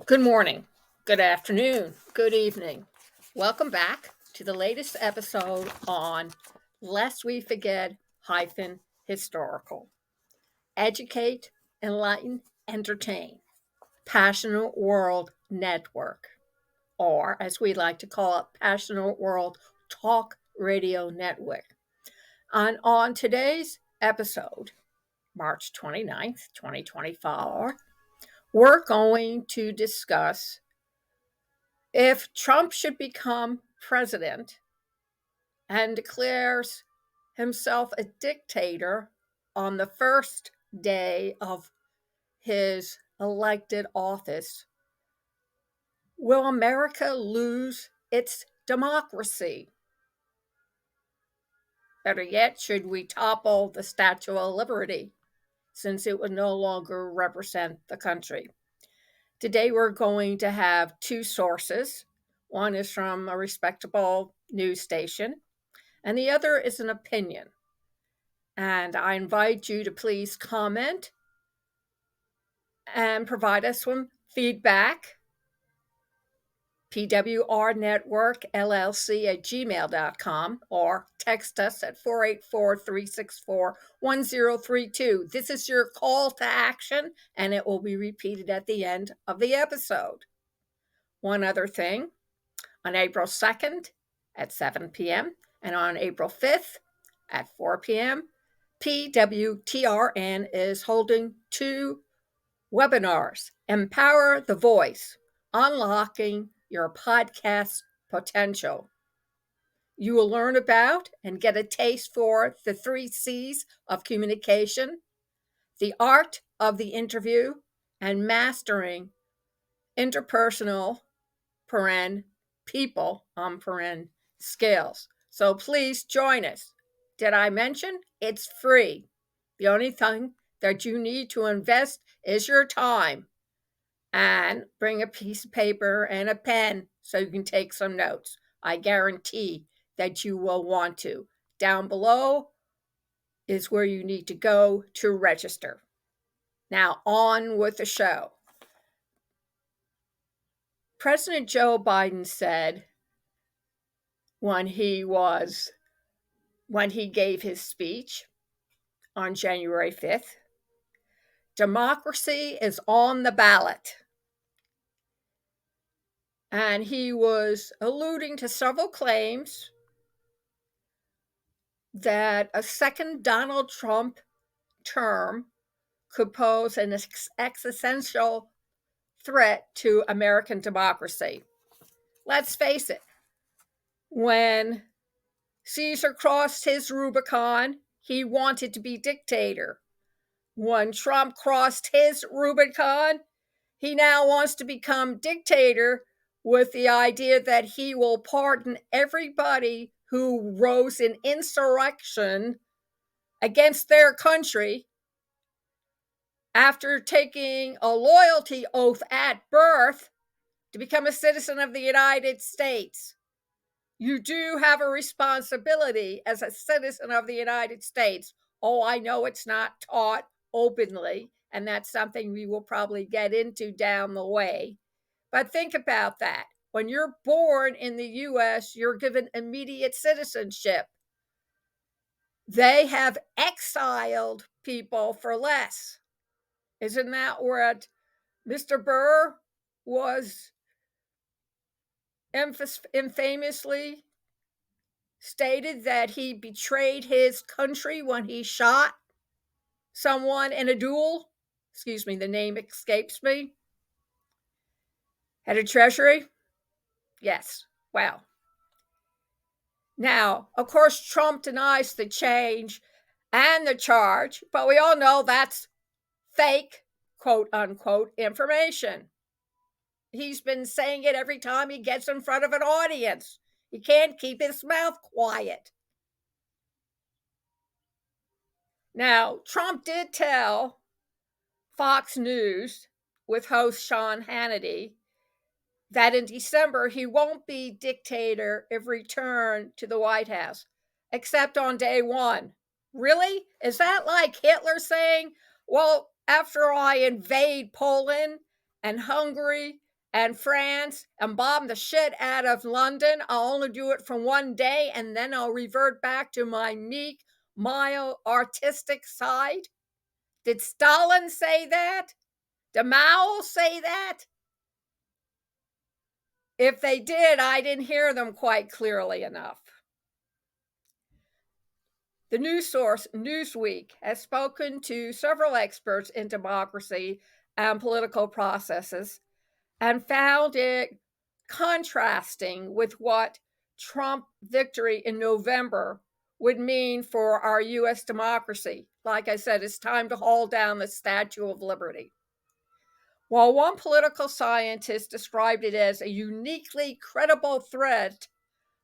Good morning, good afternoon, good evening. Welcome back to the latest episode on Lest We Forget Historical. Educate, enlighten, entertain. Passionate World Network, or as we like to call it, Passionate World Talk Radio Network. And on today's episode, March 29th, 2024, we're going to discuss if Trump should become president and declares himself a dictator on the first day of his elected office, will America lose its democracy? Better yet, should we topple the Statue of Liberty since it would no longer represent the country? Today, we're going to have two sources. One is from a respectable news station, and the other is an opinion. And I invite you to please comment and provide us some feedback. pwrnetworkllc@gmail.com or text us at 484-364-1032. This is your call to action, and it will be repeated at the end of the episode. One other thing, on April 2nd at 7 p.m. and on April 5th at 4 p.m., PWTRN is holding two webinars: Empower the Voice, Unlocking Your Podcast Potential. You will learn about and get a taste for the 3 C's of communication, the art of the interview, and mastering interpersonal people skills. So please join us. Did I mention it's free? The only thing that you need to invest is your time, and bring a piece of paper and a pen so you can take some notes. I guarantee that you will want to. Down below is where you need to go to register. Now, on with the show. President Joe Biden said when he gave his speech on January 5th, democracy is on the ballot. And he was alluding to several claims that a second Donald Trump term could pose an existential threat to American democracy. Let's face it, when Caesar crossed his Rubicon, he wanted to be dictator. When Trump crossed his Rubicon, he now wants to become dictator with the idea that he will pardon everybody who rose in insurrection against their country after taking a loyalty oath at birth to become a citizen of the United States. You do have a responsibility as a citizen of the United States. Oh, I know it's not taught openly, and that's something we will probably get into down the way. But think about that. When you're born in the U.S., you're given immediate citizenship. They have exiled people for less. Isn't that what Mr. Burr was infamously stated, that he betrayed his country when he shot someone in a duel? Excuse me, the name escapes me. Head of Treasury? Yes. Well, now, of course, Trump denies the change and the charge, but we all know that's fake, quote unquote, information. He's been saying it every time he gets in front of an audience. He can't keep his mouth quiet. Now, Trump did tell Fox News with host Sean Hannity that in December he won't be dictator if returned to the White House, except on day one. Really? Is that like Hitler saying, well, after I invade Poland and Hungary and France and bomb the shit out of London. I'll only do it for one day and then I'll revert back to my meek, mild, artistic side? Did Stalin say that? Did Mao say that? If they did, I didn't hear them quite clearly enough. The news source Newsweek has spoken to several experts in democracy and political processes and found it contrasting with what Trump victory in November would mean for our U.S. democracy. Like I said, it's time to haul down the Statue of Liberty. While one political scientist described it as a uniquely credible threat,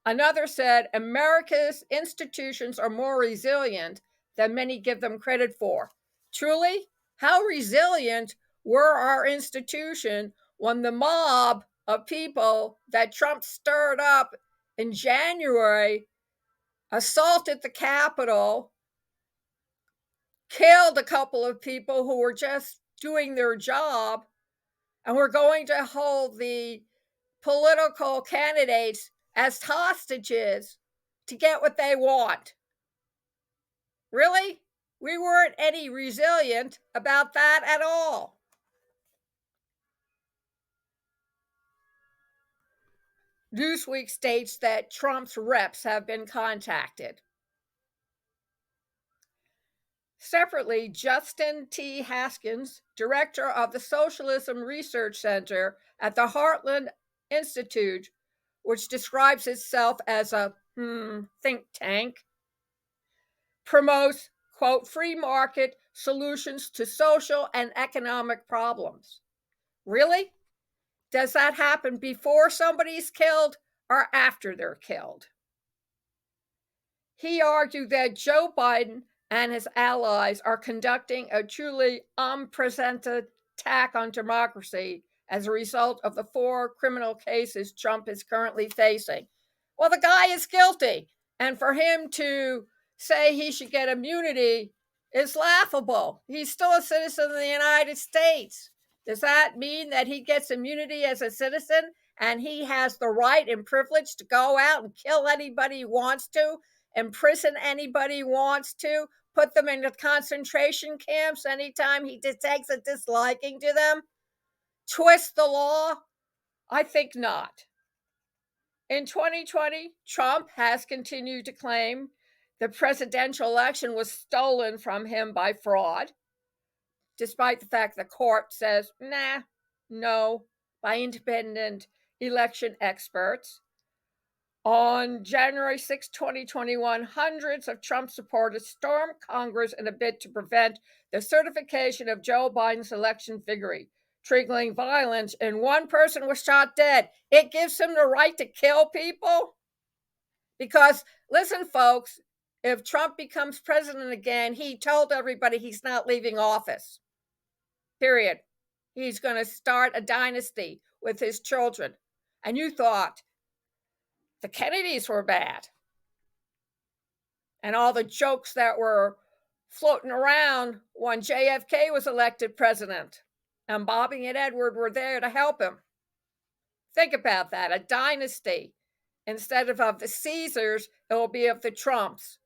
another said America's institutions are more resilient than many give them credit for. Truly, how resilient were our institutions when the mob of people that Trump stirred up in January assaulted the Capitol, killed a couple of people who were just doing their job, and were going to hold the political candidates as hostages to get what they want? Really? We weren't any resilient about that at all. Newsweek states that Trump's reps have been contacted. Separately, Justin T. Haskins, director of the Socialism Research Center at the Heartland Institute, which describes itself as a think tank, promotes, quote, free market solutions to social and economic problems. Really? Does that happen before somebody's killed or after they're killed? He argued that Joe Biden and his allies are conducting a truly unprecedented attack on democracy as a result of the 4 criminal cases Trump is currently facing. Well, the guy is guilty, and for him to say he should get immunity is laughable. He's still a citizen of the United States. Does that mean that he gets immunity as a citizen and he has the right and privilege to go out and kill anybody he wants to, imprison anybody he wants to, put them into concentration camps anytime he detects a disliking to them, twist the law? I think not. In 2020, Trump has continued to claim the presidential election was stolen from him by fraud, despite the fact the court says, no, by independent election experts. On January 6, 2021, hundreds of Trump supporters stormed Congress in a bid to prevent the certification of Joe Biden's election victory, triggering violence, and one person was shot dead. It gives him the right to kill people? Because, listen, folks, if Trump becomes president again, he told everybody he's not leaving office. Period. He's going to start a dynasty with his children. And you thought the Kennedys were bad. And all the jokes that were floating around when JFK was elected president and Bobby and Edward were there to help him. Think about that. A dynasty. Instead of the Caesars, it will be of the Trumps.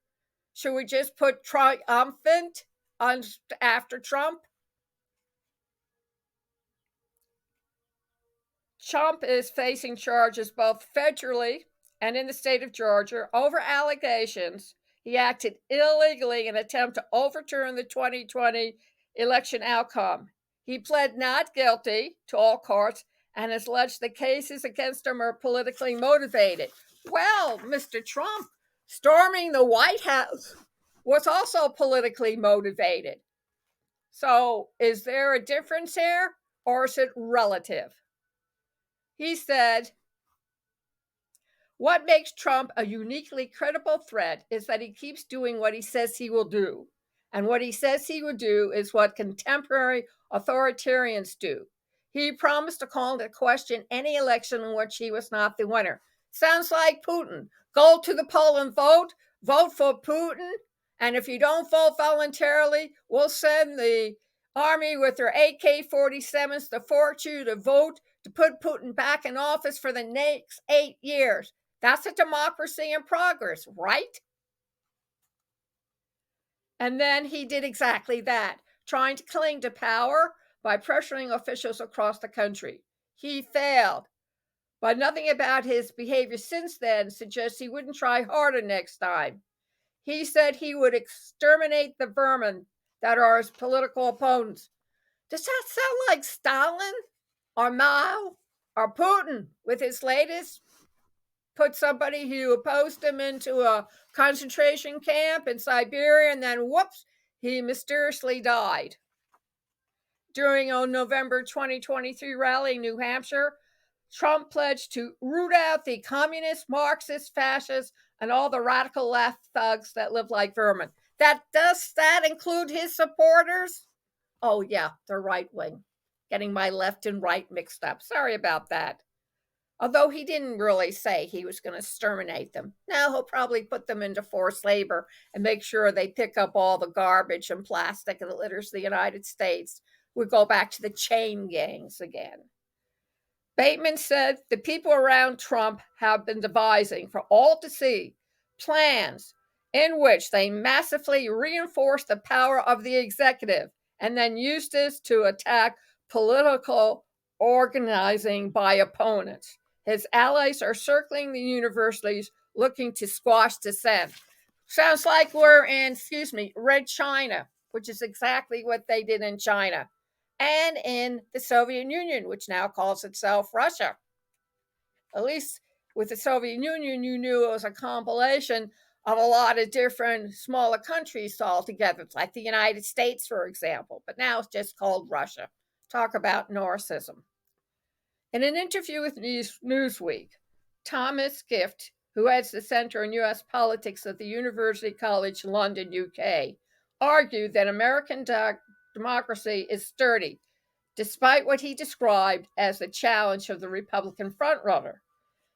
Should we just put triumphant on after Trump? Trump is facing charges both federally and in the state of Georgia over allegations he acted illegally in an attempt to overturn the 2020 election outcome. He pled not guilty to all courts and has alleged the cases against him are politically motivated. Well, Mr. Trump, storming the White House was also politically motivated. So is there a difference here, or is it relative? He said, what makes Trump a uniquely credible threat is that he keeps doing what he says he will do. And what he says he will do is what contemporary authoritarians do. He promised to call into question any election in which he was not the winner. Sounds like Putin. Go to the poll and vote for Putin. And if you don't vote voluntarily, we'll send the army with their AK-47s to force you to vote to put Putin back in office for the next 8 years. That's a democracy in progress, right? And then he did exactly that, trying to cling to power by pressuring officials across the country. He failed, but nothing about his behavior since then suggests he wouldn't try harder next time. He said he would exterminate the vermin that are his political opponents. Does that sound like Stalin or Mao or Putin with his latest? Put somebody who opposed him into a concentration camp in Siberia, and then whoops, he mysteriously died. During a November 2023 rally in New Hampshire, Trump pledged to root out the communists, Marxists, fascists, and all the radical left thugs that live like vermin. Does that include his supporters? Oh, yeah, the right wing. Getting my left and right mixed up. Sorry about that. Although he didn't really say he was going to exterminate them. Now he'll probably put them into forced labor and make sure they pick up all the garbage and plastic that litters the United States. We go back to the chain gangs again. Bateman said the people around Trump have been devising for all to see plans in which they massively reinforce the power of the executive and then use this to attack political organizing by opponents. His allies are circling the universities looking to squash dissent. Sounds like we're in, Red China, which is exactly what they did in China, and in the Soviet Union, which now calls itself Russia. At least with the Soviet Union, you knew it was a compilation of a lot of different smaller countries all together, like the United States, for example, but now it's just called Russia. Talk about narcissism. In an interview with Newsweek, Thomas Gift, who heads the Centre on U.S. Politics at the University College London, UK, argued that American democracy is sturdy, despite what he described as the challenge of the Republican frontrunner.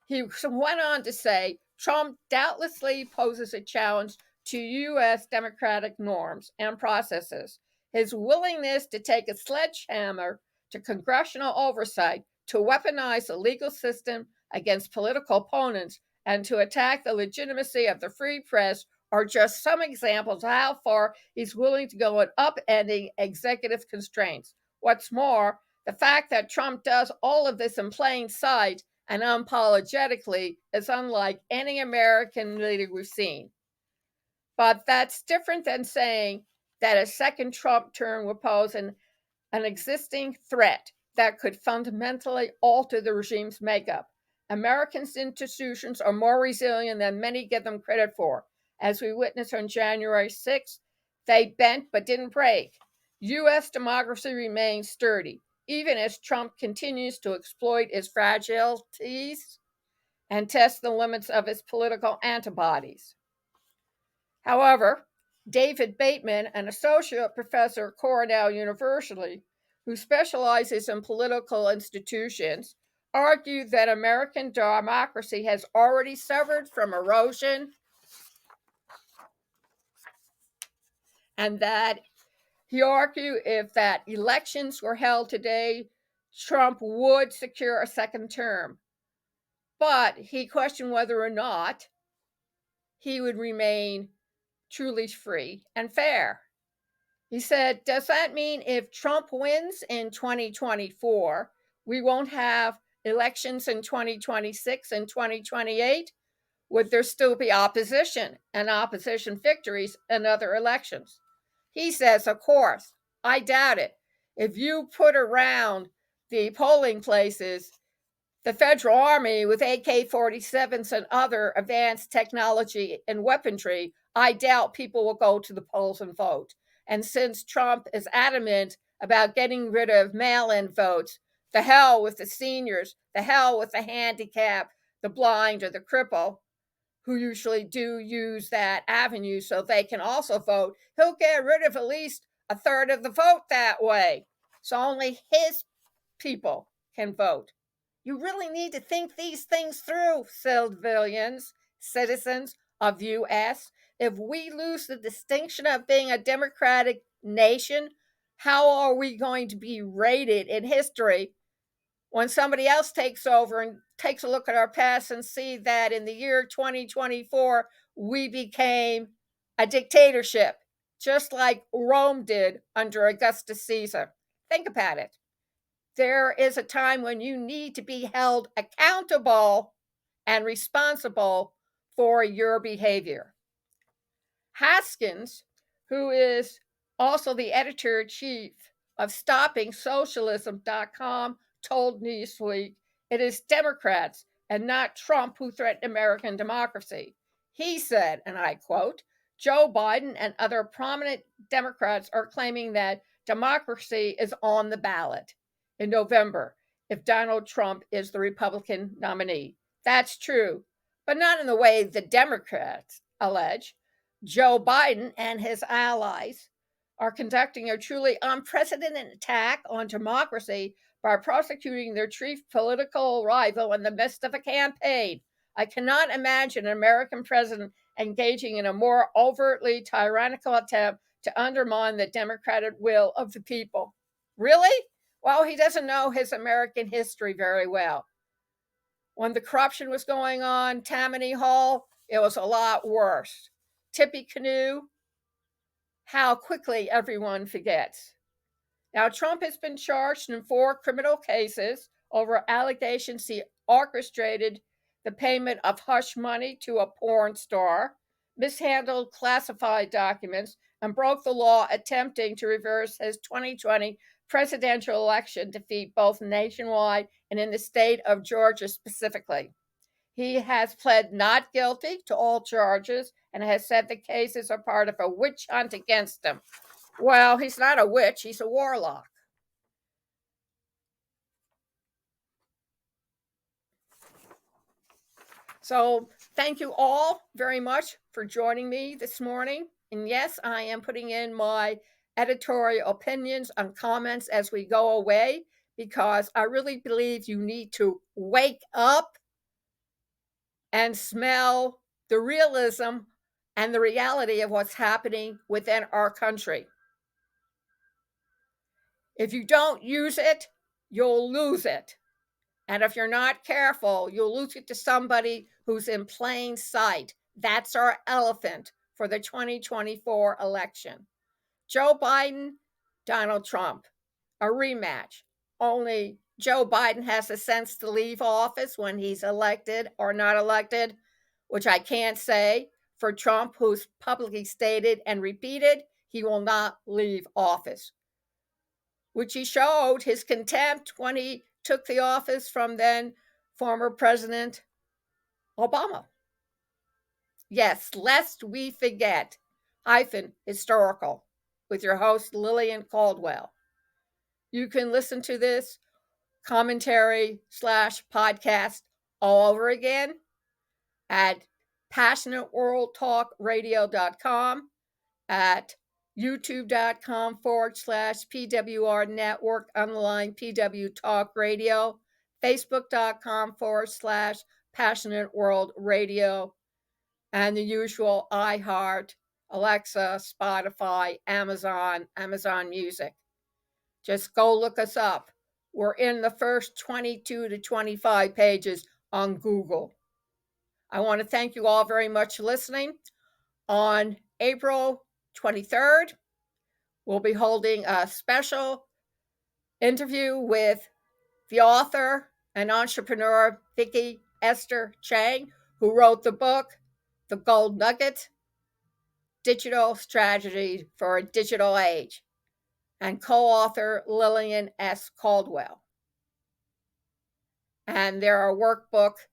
He went on to say Trump doubtlessly poses a challenge to U.S. democratic norms and processes. His willingness to take a sledgehammer to congressional oversight, to weaponize the legal system against political opponents, and to attack the legitimacy of the free press are just some examples of how far he's willing to go in upending executive constraints. What's more, the fact that Trump does all of this in plain sight and unapologetically is unlike any American leader we've seen. But that's different than saying that a second Trump term would pose an existing threat that could fundamentally alter the regime's makeup. American institutions are more resilient than many give them credit for. As we witnessed on January 6th, they bent but didn't break. U.S. democracy remains sturdy, even as Trump continues to exploit its fragilities and test the limits of its political antibodies. However, David Bateman, an associate professor at Cornell University, who specializes in political institutions, argued that American democracy has already suffered from erosion and that he argued if that elections were held today, Trump would secure a second term. But he questioned whether or not he would remain truly free and fair. He said, does that mean if Trump wins in 2024, we won't have elections in 2026 and 2028? Would there still be opposition and opposition victories in other elections? He says, of course. I doubt it. If you put around the polling places the federal army with AK-47s and other advanced technology and weaponry, I doubt people will go to the polls and vote. And since Trump is adamant about getting rid of mail-in votes, the hell with the seniors, the hell with the handicapped, the blind, or the cripple, who usually do use that avenue so they can also vote. He'll get rid of at least a third of the vote that way. So only his people can vote. You really need to think these things through, citizens of the U.S. If we lose the distinction of being a democratic nation, How are we going to be rated in history when somebody else takes over and takes a look at our past and see that in the year 2024, we became a dictatorship, just like Rome did under Augustus Caesar? Think about it. There is a time when you need to be held accountable and responsible for your behavior. Haskins, who is also the editor-in-chief of StoppingSocialism.com, told Newsweek it is Democrats and not Trump who threaten American democracy. He said, and I quote, Joe Biden and other prominent Democrats are claiming that democracy is on the ballot in November if Donald Trump is the Republican nominee. That's true, but not in the way the Democrats allege. Joe Biden and his allies are conducting a truly unprecedented attack on democracy by prosecuting their chief political rival in the midst of a campaign. I cannot imagine an American president engaging in a more overtly tyrannical attempt to undermine the democratic will of the people. Really? Well, he doesn't know his American history very well. When the corruption was going on, Tammany Hall, it was a lot worse. Tippecanoe, how quickly everyone forgets. Now, Trump has been charged in 4 criminal cases over allegations he orchestrated the payment of hush money to a porn star, mishandled classified documents, and broke the law attempting to reverse his 2020 presidential election defeat both nationwide and in the state of Georgia specifically. He has pled not guilty to all charges and has said the cases are part of a witch hunt against him. Well, he's not a witch, he's a warlock. So, thank you all very much for joining me this morning. And yes, I am putting in my editorial opinions and comments as we go away because I really believe you need to wake up and smell the realism and the reality of what's happening within our country. If you don't use it, you'll lose it. And if you're not careful, you'll lose it to somebody who's in plain sight. That's our elephant for the 2024 election. Joe Biden, Donald Trump, a rematch. Only Joe Biden has the sense to leave office when he's elected or not elected, which I can't say for Trump, who's publicly stated and repeated he will not leave office, which he showed his contempt when he took the office from then former President Obama. Yes, lest we forget, historical, with your host Lillian Caldwell. You can listen to this commentary / podcast all over again at passionateworldtalkradio.com, at youtube.com/PWR network _PW Talk Radio, facebook.com/Passionate World Radio, and the usual iHeart, Alexa, Spotify, Amazon Music. Just go look us up. We're in the first 22 to 25 pages on Google. I want to thank you all very much for listening. On April 23rd, we'll be holding a special interview with the author and entrepreneur Vicki Esther Chang, who wrote the book, The Gold Nugget, Digital Strategy for a Digital Age, and co-author Lillian S. Caldwell. And there are workbooks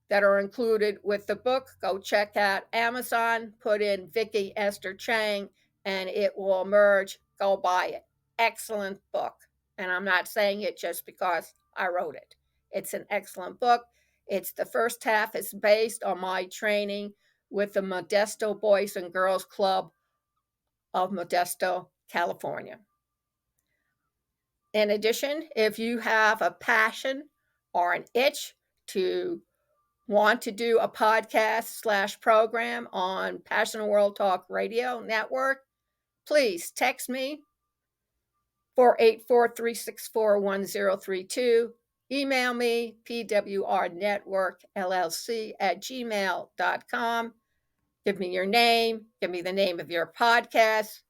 that are included with the book. Go check out Amazon, put in Vicki Esther Chang, and it will emerge. Go buy it. Excellent book. And I'm not saying it just because I wrote it. It's an excellent book. It's the first half is based on my training with the Modesto Boys and Girls Club of Modesto, California. In addition, if you have a passion or an itch to want to do a podcast / program on Passionate World Talk Radio Network, please text me 484-364-1032. Email me, pwrnetworkllc@gmail.com. Give me your name, give me the name of your podcast,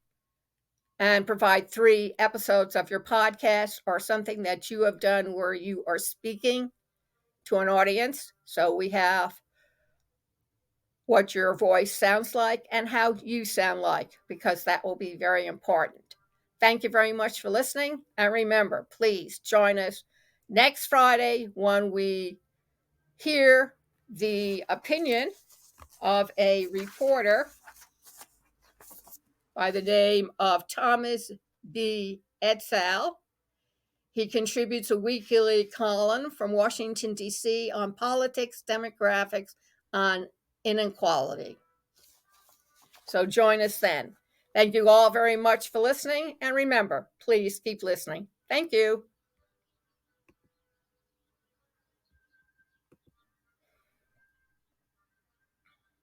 and provide 3 episodes of your podcast or something that you have done where you are speaking to an audience. So we have what your voice sounds like and how you sound like, because that will be very important. Thank you very much for listening. And remember, please join us next Friday when we hear the opinion of a reporter by the name of Thomas B. Edsall. He contributes a weekly column from Washington, D.C. on politics, demographics, on inequality. So join us then. Thank you all very much for listening. And remember, please keep listening. Thank you.